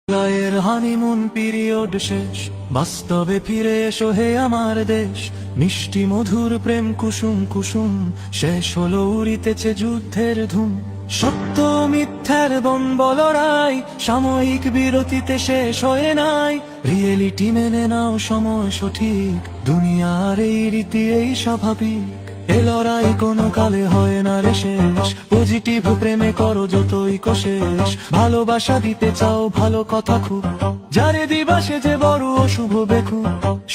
লায়ের honeymoon period শেষ, বাস্তবে ফিরে এসো হে আমার দেশ। মিষ্টি মধুর প্রেম কুসুম কুসুম, শেষ হলো উড়িতেছে যুদ্ধের ধুম। সত্য মিথ্যার বলরাই সাময়িক বিরতিতে শেষ হয়ে নাই। রিয়েলিটি মেনে নাও, সময় সঠিক, দুনিয়ার এই রীতি এই স্বাভাবিক। এ লড়াই কোনো কালে হয় না রে শেষ, পজিটিভ প্রেমে করো যতই কোশেষ। ভালোবাসা দিতে চাও, ভালো কথা খুব, যারে দিবা সে যে বড় অশুভ বেকু।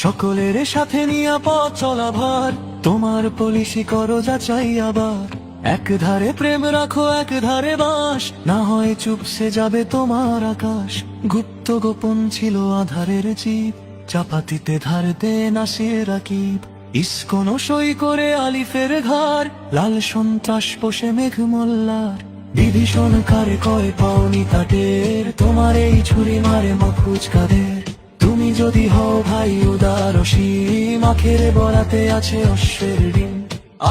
সকলের সাথে নিয়া পথ চলা ভার, তোমার পলিসি করো যাচাই আবার। এক ধারে প্রেম রাখো, এক ধারে বাস, না হয় চুপসে যাবে তোমার আকাশ। গুপ্ত গোপন ছিল আধারের জীব, চাপাতিতে ধার দে নাসির রাকিব। ইস্কন সই করে আলিফের ঘর, লাল সন্ত্রাস পোষে মেঘ মোল্লার। বিভীষণ কারে কয় পাওনি তাটের, তোমার এই ছুরি মারে মফুজ কাদের। তুমি যদি হও ভাই উদার অসীম, আখেরে বরাতে আছে অশ্বের ডিম।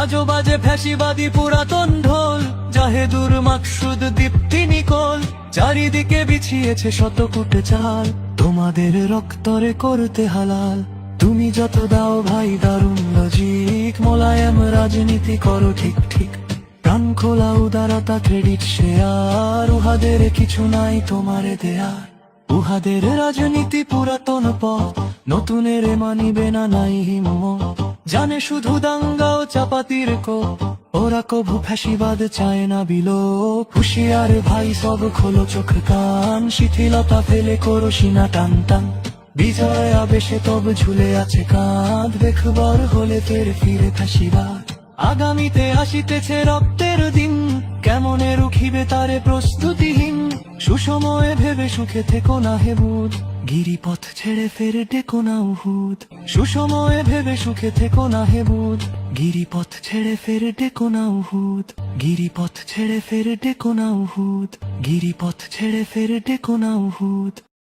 আজো বাজে ফ্যাসিবাদী পুরাতন ঢোল, জাহেদুর মাকসুদ দীপ্তি নিকল। চারিদিকে বিছিয়েছে শতকুটে চাল, তোমাদের রক্তরে করতে হালাল। তুমি যত দাও ভাই দারুণ লজিক, মোলায়েম রাজনীতি করো ঠিক ঠিক। প্রাণ খোলা উদারতা ক্রেডিট শেয়ার, উহাদের কিছু নাই তোমারে দেয়ার। উহাদের রাজনীতি পুরাতন পথ, নতুনের মানিবে না নাই হিম্মত। জানে শুধু দাঙ্গা ও চাপাতির কোপ, ওরা কভু ফ্যাসিবাদ চায় না বিলোপ। হুশিয়ার ভাই সব খোলো চোখ কান, শিথিলতা ফেলে করো সিনা টান টান। বিজয় আবেশে তব ঝুলে আছে কাঁধ, দেখবার হলে ফের ফিরে ফ্যাসিবাদ। আগামীতে আসিতেছে রক্তের দিন, কেমনে রুখিবে তারে প্রস্তুতিহীন। সুসময়ে ভেবে সুখে থেকো না হে বুধ, গিরিপথ ছেড়ে ফের ডেকো না উহুদ। সুসময়ে ভেবে সুখে থেকো না হে বুধ, গিরিপথ ছেড়ে ফের ডেকো না উহুদ। গিরিপথ ছেড়ে ফের ডেকো না উহুদ, গিরিপথ ছেড়ে ফের ডেকো না উহুদ।